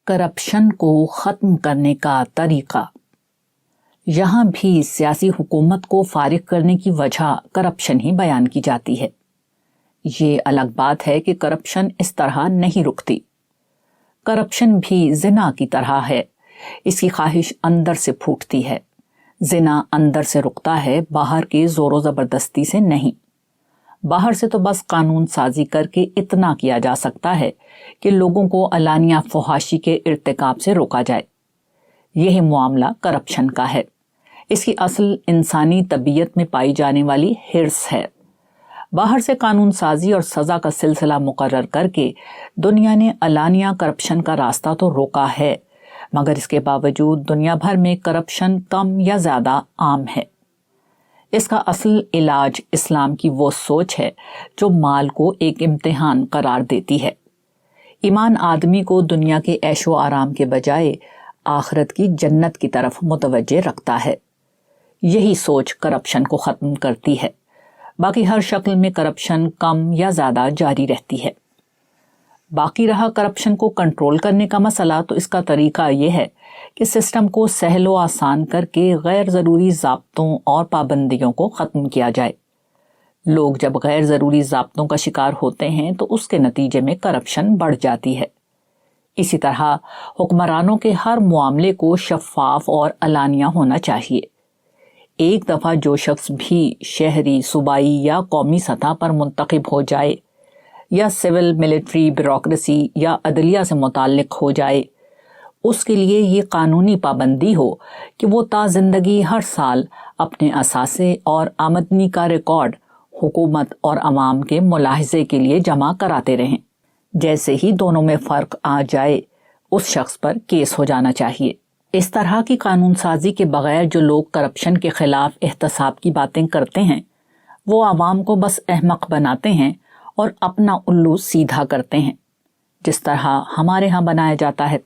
Corruption کو ختم کرنے کا طریقہ۔ یہاں بھی سیاسی حکومت کو فارغ کرنے کی وجہ کرپشن ہی بیان کی جاتی ہے۔ یہ الگ بات ہے کہ کرپشن اس طرح نہیں رکتی۔ کرپشن بھی زنا کی طرح ہے، اس کی خواہش اندر سے پھوٹتی ہے۔ زنا اندر سے رکتا ہے، باہر کے زور و زبردستی سے نہیں۔ باہر سے تو بس قانون سازی کر کے اتنا کیا جا سکتا ہے کہ لوگوں کو علانیہ فحاشی کے ارتکاب سے روکا جائے۔ یہی معاملہ کرپشن کا ہے۔ اس کی اصل انسانی طبیعت میں پائی جانے والی ہرس ہے۔ باہر سے قانون سازی اور سزا کا سلسلہ مقرر کر کے دنیا نے علانیہ کرپشن کا راستہ تو روکا ہے، مگر اس کے باوجود دنیا بھر میں کرپشن کم یا زیادہ عام ہے۔ اس کا اصل علاج اسلام کی وہ سوچ ہے جو مال کو ایک امتحان قرار دیتی ہے۔ ایمان آدمی کو دنیا کے عیش و آرام کے بجائے آخرت کی جنت کی طرف متوجہ رکھتا ہے۔ یہی سوچ کرپشن کو ختم کرتی ہے۔ باقی ہر شکل میں کرپشن کم یا زیادہ جاری رہتی ہے۔ باقی رہا کرپشن کو کنٹرول کرنے کا مسئلہ، تو اس کا طریقہ یہ ہے کہ سسٹم کو سہل و آسان کر کے غیر ضروری ضابطوں اور پابندیوں کو ختم کیا جائے۔ لوگ جب غیر ضروری ضابطوں کا شکار ہوتے ہیں تو اس کے نتیجے میں کرپشن بڑھ جاتی ہے۔ اسی طرح حکمرانوں کے ہر معاملے کو شفاف اور علانیہ ہونا چاہیے۔ ایک دفعہ جو شخص بھی شہری، صوبائی یا قومی سطح پر منتخب ہو جائے یا سول ملٹری بیوروکریسی یا عدلیہ سے متعلق ہو جائے، اس کے لیے یہ قانونی پابندی ہو کہ وہ تا زندگی ہر سال اپنے اثاثے اور آمدنی کا ریکارڈ حکومت اور عوام کے ملاحظے کے لیے جمع کراتے رہیں۔ جیسے ہی دونوں میں فرق آ جائے، اس شخص پر کیس ہو جانا چاہیے۔ اس طرح کی قانون سازی کے بغیر جو لوگ کرپشن کے خلاف احتساب کی باتیں کرتے ہیں، وہ عوام کو بس احمق بناتے ہیں اور اپنا الو سیدھا کرتے ہیں، جس طرح ہمارے ہاں بنایا جاتا ہے۔